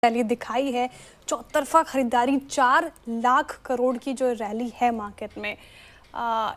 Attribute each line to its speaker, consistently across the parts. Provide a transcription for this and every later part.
Speaker 1: Rally दिखाई है। चौतरफा खरीदारी 4 लाख करोड़ की जो रैली है मार्केट में,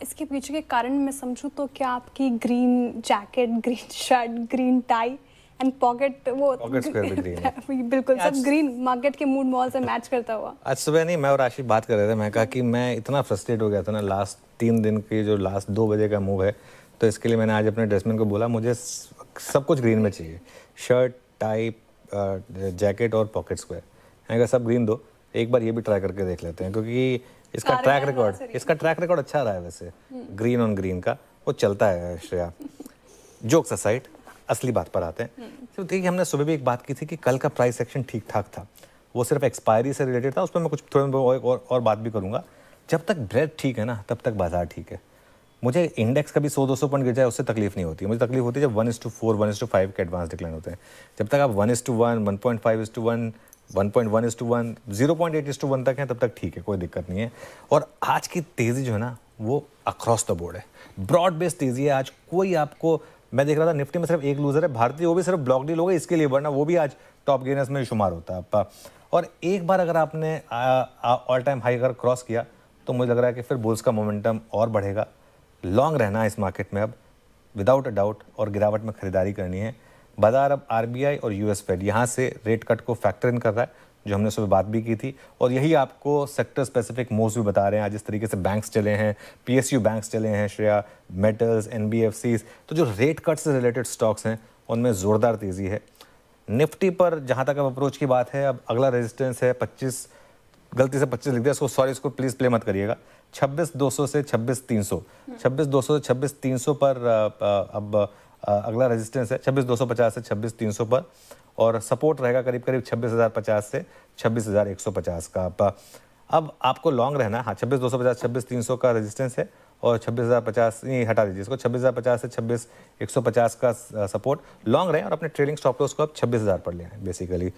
Speaker 1: इसके पीछे के कारण मैं समझूं तो क्या आपकी green jacket, green shirt, green tie and pocket, वो
Speaker 2: पॉकेट स्क्वायर भी ग्रीन है।
Speaker 1: बिल्कुल सब ग्रीन, मार्केट के मूड मॉल से मैच करता हुआ।
Speaker 2: आज सुबह नहीं, मैं और आशिफ बात कर रहे थे। मैं कहा कि मैं इतना फ्रस्ट्रेट हो गया था ना लास्ट 3 दिन की, जो लास्ट 2 बजे का मूव है, तो इसके लिए मैंने आज अपने ड्रेसमैन को बोला मुझे सब कुछ ग्रीन में चाहिए, शर्ट, टाई, जैकेट और पॉकेट स्क्वायर। मैंने कहा सब ग्रीन दो, एक बार ये भी ट्राई करके देख लेते हैं, क्योंकि इसका ट्रैक रिकॉर्ड अच्छा रहा है वैसे ग्रीन ऑन ग्रीन का, वो चलता है। श्रेया, जोक्स असाइड, असली बात पर आते हैं। तो देखिए, हमने सुबह भी एक बात की थी कि कल का प्राइस सेक्शन ठीक ठाक था, वो सिर्फ एक्सपायरी से रिलेटेड था, उस पर मैं कुछ थोड़ा और बात भी करूंगा। जब तक ब्रेड ठीक है ना, तब तक बाजार ठीक है। मुझे इंडेक्स कभी 100-200 पॉइंट गिर जाए उससे तकलीफ नहीं होती, मुझे तकलीफ होती है जब 1:4, 1:5 के एडवांस डिक्लाइन होते हैं। जब तक आप 1:1, 1.5:1, 1.1:1, 0.8:1 तक है, तब तक ठीक है, कोई दिक्कत नहीं है। और आज की तेज़ी जो है ना, वो अक्रॉस द बोर्ड है, ब्रॉड बेस्ड तेज़ी है आज। कोई आपको, मैं देख रहा था निफ्टी में सिर्फ एक लूजर है भारतीय, वो भी सिर्फ ब्लॉक डील हो गई इसके लिए, वरना वो भी आज टॉप गेनर्स में शुमार होता है आपका। और एक बार अगर आपने ऑल टाइम हाई अगर क्रॉस किया, तो मुझे लग रहा है कि फिर बुल्स का मोमेंटम और बढ़ेगा। लॉन्ग रहना है इस मार्केट में अब, विदाउट अ डाउट, और गिरावट में खरीदारी करनी है। बाजार अब आरबीआई और यूएस फेड यहाँ से रेट कट को फैक्टर इन कर रहा है, जो हमने सुबह बात भी की थी, और यही आपको सेक्टर स्पेसिफिक मूव्स भी बता रहे हैं। आज जिस तरीके से बैंक्स चले हैं, पीएसयू बैंक्स चले हैं, श्रेया, मेटल्स, एनबीएफसीज, तो जो रेट कट से रिलेटेड स्टॉक्स हैं उनमें ज़ोरदार तेज़ी है। निफ्टी पर जहाँ तक अब अप्रोच की बात है, अब अगला रेजिस्टेंस है 25, गलती से 25 लिख दिया इसको, सॉरी, इसको प्लीज़ प्ले मत करिएगा। 26,200 से 26,300, 26,200 से 26,300 पर अब अगला रेजिस्टेंस है 26,250 से 26,300 पर, और सपोर्ट रहेगा करीब करीब 26,050 से 26,150 का। अब आपको लॉन्ग रहना है। हाँ, 26,250, 26,300 का रेजिस्टेंस है, और 26,050 नहीं, हटा दीजिए इसको, 26,050 से 26,150 का सपोर्ट। लॉन्ग रहे और अपने ट्रेडिंग स्टॉप लॉस को अब 26,000 पर ले आए बेसिकली।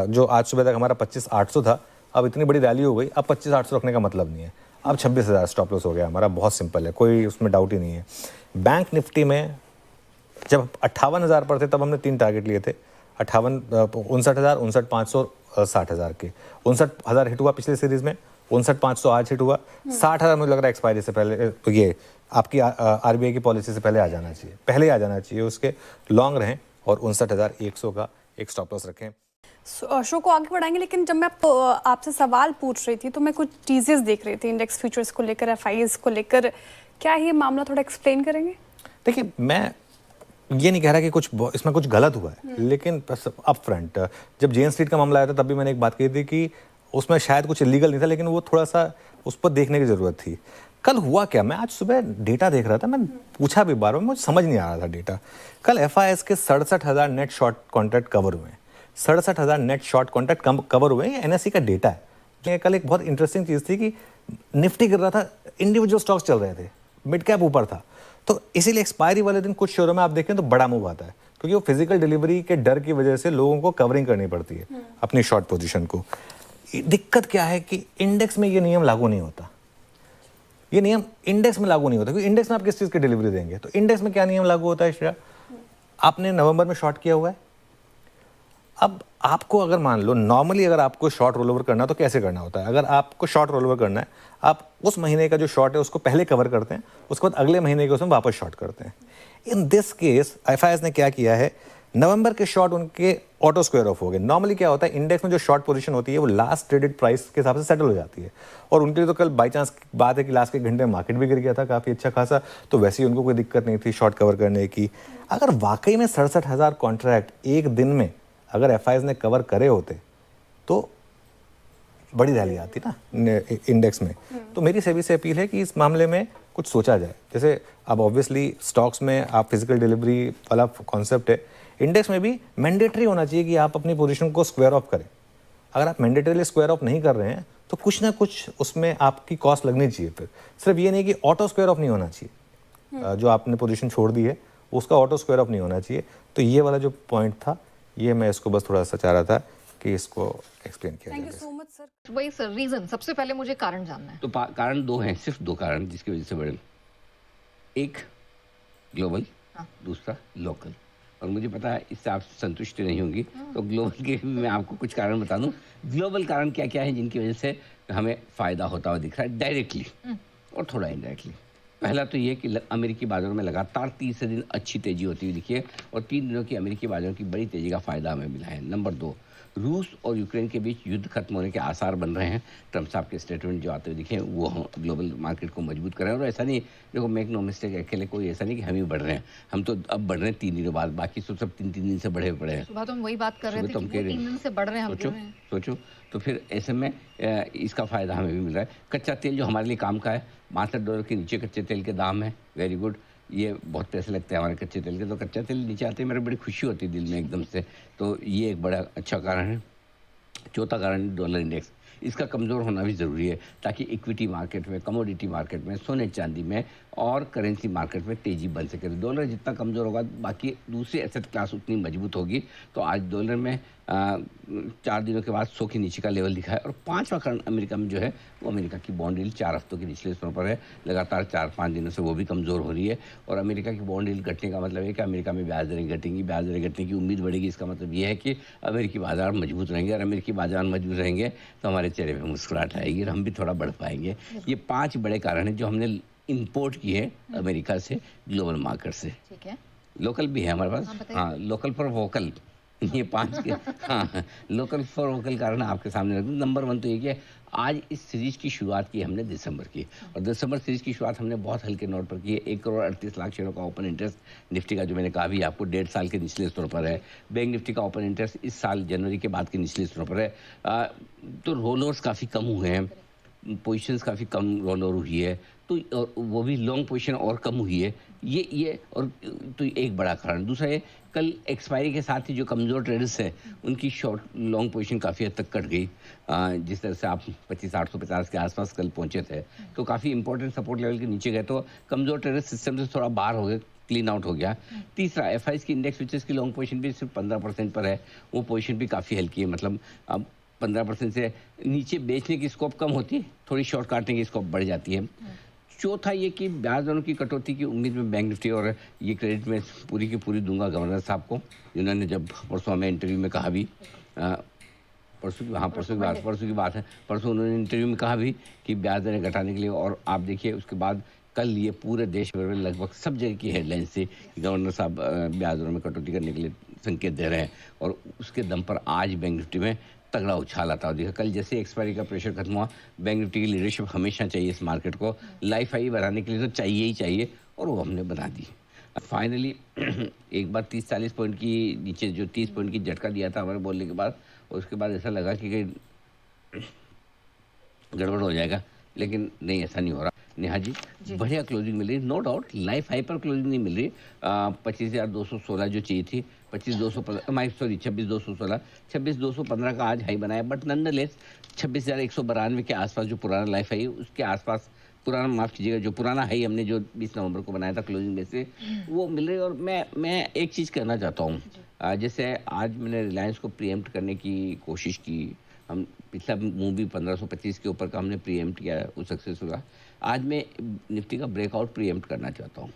Speaker 2: जो आज सुबह तक हमारा 25,800 था, अब इतनी बड़ी रैली हो गई, अब 25,800 रखने का मतलब नहीं है, अब 26,000 स्टॉप लॉस हो गया हमारा। बहुत सिंपल है, कोई उसमें डाउट ही नहीं है। बैंक निफ्टी में जब 58,000 पर थे, तब हमने 3 टारगेट लिए थे, 59,000, 59,500 और 60,000 के। 59,000 हिट हुआ पिछले सीरीज में, 59,500 आज हिट हुआ। 60,000 मुझे लग रहा है एक्सपायरी से पहले, तो ये आपकी आरबीआई की पॉलिसी से पहले आ जाना चाहिए, पहले आ जाना चाहिए उसके। लॉन्ग रहें और 59,100 का एक स्टॉप लॉस रखें।
Speaker 1: शो को आगे बढ़ाएंगे, लेकिन जब मैं आपसे सवाल पूछ रही थी तो मैं कुछ चीजें देख रही थी इंडेक्स फ्यूचर्स को लेकर, एफआईएस को लेकर। क्या ये मामला थोड़ा एक्सप्लेन करेंगे?
Speaker 2: देखिए, मैं ये नहीं कह रहा कि कुछ इसमें कुछ गलत हुआ है, लेकिन अप फ्रंट जब जेन स्ट्रीट का मामला आया था, तब भी मैंने एक बात कही थी कि उसमें शायद कुछ इलीगल नहीं था, लेकिन वो थोड़ा सा उस पर देखने की ज़रूरत थी। कल हुआ क्या, मैं आज सुबह डेटा देख रहा था, मैं पूछा भी बार बार, मुझे समझ नहीं आ रहा था डेटा। कल एफआईएस के 67,000 नेट शॉर्ट कॉन्ट्रैक्ट कवर हुए हैं, 67,000 नेट शॉर्ट कॉन्ट्रैक्ट कवर हुए हैं, ये एनएससी का डेटा है। कल एक बहुत इंटरेस्टिंग चीज़ थी कि निफ्टी गिर रहा था, इंडिविजुअल स्टॉक्स चल रहे थे, मिड कैप ऊपर था, तो इसीलिए एक्सपायरी वाले दिन कुछ शेयरों में आप देखें तो बड़ा मूव आता है, क्योंकि वो फिजिकल डिलीवरी के डर की वजह से लोगों को कवरिंग करनी पड़ती है अपनी शॉर्ट पोजीशन को। दिक्कत क्या है कि इंडेक्स में ये नियम लागू नहीं होता, ये नियम इंडेक्स में लागू नहीं होता, क्योंकि इंडेक्स में आप किस चीज़ की डिलीवरी देंगे। तो इंडेक्स में क्या नियम लागू होता है श्रेया, आपने नवंबर में शॉर्ट किया हुआ है, अब आपको अगर मान लो नॉर्मली अगर आपको शॉर्ट रोल ओवर करना है तो कैसे करना होता है, अगर आपको शॉर्ट रोल ओवर करना है, आप उस महीने का जो शॉर्ट है उसको पहले कवर करते हैं, उसके बाद अगले महीने के उसमें वापस शॉर्ट करते हैं। इन दिस केस एफआईएस ने क्या किया है, नवंबर के शॉर्ट उनके ऑटो स्क्वायर ऑफ हो गए। नॉर्मली क्या होता है, इंडेक्स में जो शॉर्ट पोजीशन होती है वो लास्ट ट्रेडेड प्राइस के हिसाब से सेटल हो जाती है, और उनके लिए तो कल बाई चांस बात है कि लास्ट के घंटे में मार्केट भी गिर गया था काफ़ी अच्छा खासा, तो वैसे ही उनको कोई दिक्कत नहीं थी शॉर्ट कवर करने की। अगर वाकई में 67,000 कॉन्ट्रैक्ट एक दिन में अगर एफआईएस ने कवर करे होते तो बड़ी रैली आती ना इंडेक्स में। तो मेरी सेबी से अपील है कि इस मामले में कुछ सोचा जाए। जैसे अब ऑब्वियसली स्टॉक्स में आप फिजिकल डिलीवरी वाला कॉन्सेप्ट है, इंडेक्स में भी मैंडेटरी होना चाहिए कि आप अपनी पोजीशन को स्क्वायर ऑफ करें। अगर आप मैंडेटरीली स्क्वायर ऑफ नहीं कर रहे हैं तो कुछ ना कुछ उसमें आपकी कॉस्ट लगनी चाहिए। फिर सिर्फ ये नहीं कि ऑटो स्क्वायर ऑफ नहीं होना चाहिए, जो आपने पोजीशन छोड़ दी है उसका ऑटो स्क्वायर ऑफ नहीं होना चाहिए। तो ये वाला जो पॉइंट था, ये मैं इसको बस थोड़ा सा चाह रहा था कि इसको एक्सप्लेन किया जाए।
Speaker 1: Thank you so much sir.
Speaker 3: वही सर, रीजन सबसे पहले मुझे कारण जानना है।
Speaker 4: तो कारण 2 हैं, सिर्फ 2 कारण जिसकी वजह से बढ़े। एक ग्लोबल,
Speaker 3: हाँ।
Speaker 4: दूसरा लोकल। और मुझे पता है इससे आप संतुष्ट नहीं होंगी, तो ग्लोबल के भी मैं आपको कुछ कारण बता दूं। ग्लोबल कारण क्या क्या है जिनकी वजह से हमें फ़ायदा होता हुआ दिख रहा है डायरेक्टली और थोड़ा इनडायरेक्टली। पहला तो ये कि अमेरिकी बाजारों में लगातार तीसरे दिन अच्छी तेजी होती हुई दिखी है और 3 दिनों की अमेरिकी बाजारों की बड़ी तेजी का फ़ायदा हमें मिला है। नंबर 2, रूस और यूक्रेन के बीच युद्ध खत्म होने के आसार बन रहे हैं। ट्रम्प साहब के स्टेटमेंट जो आते हुए दिखे वो ग्लोबल मार्केट को मजबूत कर रहे हैं। और ऐसा नहीं, देखो मेक नो मिस्टेक, अकेले कोई ऐसा नहीं कि हम ही बढ़ रहे हैं, हम तो अब बढ़ रहे हैं 3 दिनों बाद, बाकी सब 3-3 दिन से बढ़े पड़े हैं।
Speaker 3: सुबह तो हम वही बात कर रहे
Speaker 4: सुबह
Speaker 3: थे
Speaker 4: तो
Speaker 3: कि
Speaker 4: हम
Speaker 3: वो
Speaker 4: कह रहे
Speaker 3: 3 दिन से बढ़ रहे हैं, हम गिर
Speaker 4: सोचो
Speaker 3: रहे हैं।
Speaker 4: सोचो, तो फिर ऐसे में इसका फ़ायदा हमें भी मिल रहा है। कच्चा तेल जो हमारे लिए काम का है, $62 के नीचे कच्चे तेल के दाम है, वेरी गुड। ये बहुत पैसे लगते हैं हमारे कच्चे तेल के, तो कच्चा तेल नीचे आते ही मेरे बड़ी खुशी होती है दिल में एकदम से, तो ये एक बड़ा अच्छा कारण है। चौथा कारण डॉलर इंडेक्स, इसका कमज़ोर होना भी ज़रूरी है ताकि इक्विटी मार्केट में, कमोडिटी मार्केट में, सोने चांदी में और करेंसी मार्केट में तेज़ी बन सके। डॉलर जितना कमज़ोर होगा बाकी दूसरी एसेट क्लास उतनी मजबूत होगी। तो आज डॉलर में 4 दिनों के बाद 100 के नीचे का लेवल दिखा है। और पांचवा कारण अमेरिका में जो है वो अमेरिका की बॉन्ड यील्ड 4 हफ्तों के निचले स्तरों पर है, लगातार 4-5 दिनों से वो भी कमज़ोर हो रही है। और अमेरिका की बॉन्ड यील्ड घटने का मतलब है कि अमेरिका में ब्याज दरें घटेंगी, ब्याज दरें घटने की उम्मीद बढ़ेगी। इसका मतलब ये है कि अमेरिकी बाजार मजबूत रहेंगे, और अमेरिकी बाजार मजबूत रहेंगे तो हमारे चेहरे पे मुस्कुराहट आएगी और हम भी थोड़ा बढ़ पाएंगे। ये 5 बड़े कारण हैं जो हमने इंपोर्ट किए अमेरिका से, ग्लोबल मार्केट से।
Speaker 3: ठीक है।
Speaker 4: लोकल भी है हमारे पास।
Speaker 3: हाँ, बताइए।
Speaker 4: हाँ, लोकल फॉर वोकल। ये 5 के हाँ, लोकल फॉर वोकल कारण आपके सामने रख दूँ। नंबर 1 तो ये कि आज इस सीरीज़ की शुरुआत की हमने दिसंबर की, और दिसंबर सीरीज़ की शुरुआत हमने बहुत हल्के नोट पर की है। 1 करोड़ 38 लाख शेयरों का ओपन इंटरेस्ट निफ्टी का, जो मैंने कहा भी आपको, 1.5 साल के निचले स्तरों पर है। बैंक निफ्टी का ओपन इंटरेस्ट इस साल जनवरी के बाद के निचले स्तरों पर है। तो रोल ओवर्स काफ़ी कम हुए हैं, पोजीशंस काफ़ी कम रोल ओवर हुई है, तो और वो भी लॉन्ग पोजीशन और कम हुई है। ये और तो एक बड़ा कारण। दूसरा ये, कल एक्सपायरी के साथ ही जो कमज़ोर ट्रेडर्स हैं उनकी शॉर्ट लॉन्ग पोजीशन काफ़ी हद तक कट गई। जिस तरह से आप 25,850 के आसपास कल पहुंचे थे, तो काफ़ी इंपॉर्टेंट सपोर्ट लेवल के नीचे गए, तो कमज़ोर ट्रेडर्स सिस्टम से थोड़ा बाहर हो गए, क्लीन आउट हो गया। तीसरा, एफआईज की इंडेक्स फ्यूचर्स की लॉन्ग पोजीशन भी सिर्फ 15% पर है, वो पोजीशन भी काफ़ी हल्की है। मतलब अब 15% से नीचे बेचने की स्कोप कम होती है, थोड़ी शॉर्ट काटने की स्कोप बढ़ जाती है। चौथा ये कि ब्याज दरों की कटौती की उम्मीद में बैंक निफ्टी, और ये क्रेडिट में पूरी की पूरी दूंगा गवर्नर साहब को, जिन्होंने जब परसों हमें इंटरव्यू में कहा भी, परसों की बात है, परसों उन्होंने इंटरव्यू में कहा भी कि ब्याज दरें घटाने के लिए। और आप देखिए उसके बाद कल ये पूरे देश भर में लगभग सब जगह की हेडलाइंस थी कि गवर्नर साहब ब्याज दरों में कटौती करने के लिए संकेत दे रहे हैं, और उसके दम पर आज बैंक निफ्टी में तगड़ा उछाल आता हुआ दिखा। कल जैसे एक्सपायरी का प्रेशर खत्म हुआ, बैंक निफ्टी की लीडरशिप हमेशा चाहिए इस मार्केट को, लाइफ हाई बनाने के लिए तो चाहिए ही चाहिए, और वो हमने बना दी। फाइनली एक बार 30-40 पॉइंट की नीचे जो 30 पॉइंट की झटका दिया था हमारे बोलने के बाद, उसके बाद ऐसा लगा कि गड़बड़ हो जाएगा, लेकिन नहीं, ऐसा नहीं हो रहा। नेहा जी, बढ़िया क्लोजिंग मिल रही, नो डाउट लाइफ हाई पर क्लोजिंग नहीं मिल रही। 25,216 जो चाहिए थी, 26,215 का आज हाई बनाया, बट नंदलेस 26,192 के आसपास जो पुराना लाइफ हाई उसके आसपास, पुराना माफ़ कीजिएगा, जो पुराना हाई हमने जो 20 नवंबर को बनाया था क्लोजिंग में से, वो मिल रही है। और मैं एक चीज़ कहना चाहता हूँ, जैसे आज मैंने रिलायंस को प्रीएम्प्ट करने की कोशिश की, हम पिछला मूव भी 1525 के ऊपर का हमने प्रीएम्प्ट किया, वो सक्सेस हुआ। आज मैं निफ्टी का ब्रेकआउट प्रीएम्प्ट करना चाहता हूँ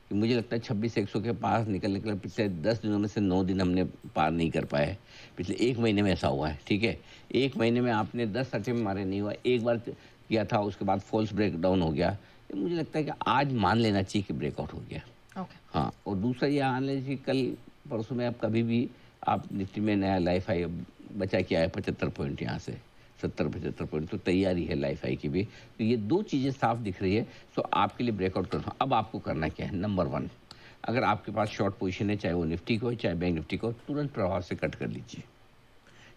Speaker 4: कि मुझे लगता है 26,100 के पास निकलने के लिए पिछले 10 दिनों में से 9 दिन हमने पार नहीं कर पाए। पिछले 1 महीने में ऐसा हुआ है, ठीक है। 1 महीने में आपने 10 अटेम्प्ट मारे, नहीं हुआ, एक बार किया था, उसके बाद फॉल्स ब्रेक डाउन हो गया। तो मुझे लगता है कि आज मान लेना चाहिए कि ब्रेकआउट हो गया।
Speaker 3: ओके।
Speaker 4: हाँ, और दूसरा ये मान लीजिए कि कल परसों में आप कभी भी आप निफ्टी में नया लाइफ हाई बचा के आए 75 पॉइंट, यहाँ से 70-75 पॉइंट, तो तैयारी है लाइफ हाई की भी। तो ये 2 चीज़ें साफ दिख रही है, तो आपके लिए ब्रेकआउट करना। अब आपको करना क्या है, नंबर 1, अगर आपके पास शॉर्ट पोजीशन है, चाहे वो निफ्टी को चाहे बैंक निफ्टी को, तुरंत प्रभाव से कट कर लीजिए,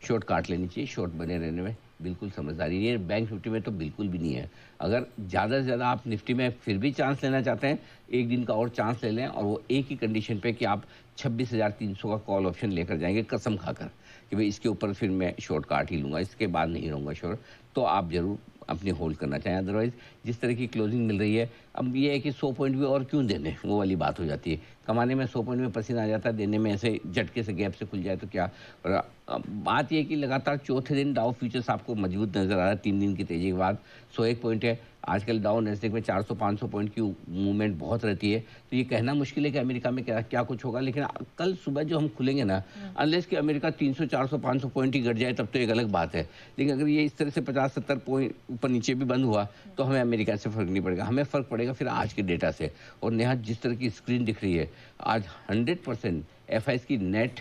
Speaker 4: शॉर्ट काट लेनी चाहिए। शॉर्ट बने रहने में बिल्कुल समझदारी नहीं है, बैंक निफ्टी में तो बिल्कुल भी नहीं है। अगर ज़्यादा से ज़्यादा आप निफ्टी में फिर भी चांस लेना चाहते हैं, एक दिन का और चांस ले लें, और वो एक ही कंडीशन पे कि आप 26,300 का कॉल ऑप्शन लेकर जाएंगे कसम खाकर कि भाई इसके ऊपर फिर मैं शॉर्ट काट ही लूँगा, इसके बाद नहीं रहूँगा शॉर्ट, तो आप ज़रूर अपने होल्ड करना चाहें। अदरवाइज़ जिस तरह की क्लोजिंग मिल रही है, अब ये है कि 100 पॉइंट भी और क्यों देने, वो वाली बात हो जाती है। कमाने में 100 पॉइंट में पसीना आ जाता है, देने में ऐसे झटके से गैप से खुल जाए तो क्या। और बात यह है कि लगातार चौथे दिन डाउ फ्यूचर्स आपको मजबूत नजर आ रहा है 3 दिन की तेजी के बाद। 101 पॉइंट है आजकल डाउ नैस्डैक में। 400-500 पॉइंट की मूवमेंट बहुत रहती है, तो ये कहना मुश्किल है कि अमेरिका में क्या कुछ होगा। लेकिन कल सुबह जो हम खुलेंगे ना, अनलेस कि अमेरिका 300, 400, 500 पॉइंट ही घट जाए तब तो एक अलग बात है। लेकिन अगर ये इस तरह से 50-70 पॉइंट ऊपर नीचे भी बंद हुआ तो हमें अमेरिका से फर्क नहीं पड़ेगा, हमें फर्क पड़ेगा फिर आज के डेटा से। और नेहा, जिस तरह की स्क्रीन दिख रही है आज 100% एफआईएस की नेट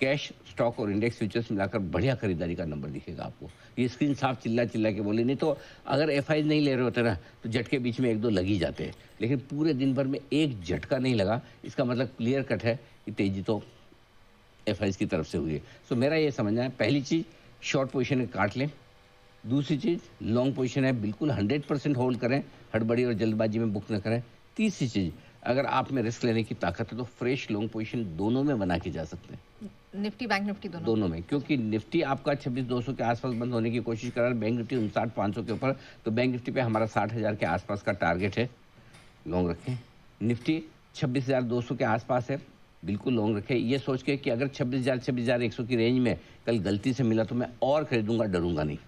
Speaker 4: कैश स्टॉक और इंडेक्स फ्यूचर्स मिलाकर बढ़िया खरीदारी का नंबर दिखेगा आपको। ये स्क्रीन साफ चिल्ला चिल्ला के बोले, नहीं तो अगर एफआईएस नहीं ले रहे होते ना तो झटके बीच में 1-2 लग ही जाते हैं। लेकिन पूरे दिन भर में एक झटका नहीं लगा, इसका मतलब क्लियर कट है कि तेजी तो एफआईएस की तरफ से हुई है। सो मेरा ये समझना है, पहली चीज़ शॉर्ट पोजीशन काट लें। दूसरी चीज़ लॉन्ग पोजीशन है बिल्कुल 100% होल्ड करें, हड़बड़ी और जल्दबाजी में बुक न करें। तीसरी चीज़, अगर आप में रिस्क लेने की ताकत है तो फ्रेश लॉन्ग पोजीशन दोनों में बना के जा सकते हैं।
Speaker 3: निफ्टी बैंक निफ्टी
Speaker 4: दोनों में, क्योंकि निफ्टी आपका 26,200 के आसपास बंद होने की कोशिश कर रहा है, बैंक निफ्टी 59,500 के ऊपर। तो बैंक निफ्टी पे हमारा 60,000 के आसपास का टारगेट है, लॉन्ग रखें। निफ्टी 26,200 के आसपास है, बिल्कुल लॉन्ग रखें। ये सोच के कि अगर 26,000 26,100 की रेंज में कल गलती से मिला तो मैं और खरीदूंगा, डरूंगा नहीं,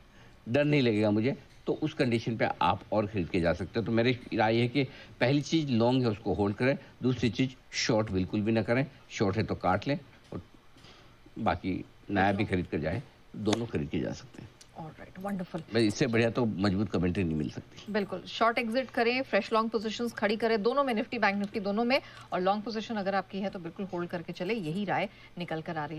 Speaker 4: डर नहीं लगेगा मुझे, तो उस कंडीशन पे आप और खरीद के जा सकते हो। तो मेरी राय है कि पहली चीज़ लॉन्ग है उसको होल्ड करें, दूसरी चीज़ शॉर्ट बिल्कुल भी ना करें, शॉर्ट है तो काट लें, और बाकी नया भी खरीद कर जाए, दोनों खरीद के जा सकते हैं।
Speaker 3: Alright, wonderful.
Speaker 4: भाई इससे बढ़िया तो मजबूत कमेंट्री नहीं मिल सकती।
Speaker 3: बिल्कुल, शॉर्ट एग्जिट करें, फ्रेश लॉन्ग पोजीशंस खड़ी करें दोनों में, निफ्टी बैंक निफ्टी दोनों में, और लॉन्ग पोजीशन अगर आपकी है तो बिल्कुल होल्ड करके चले, यही राय निकल कर आ रही है।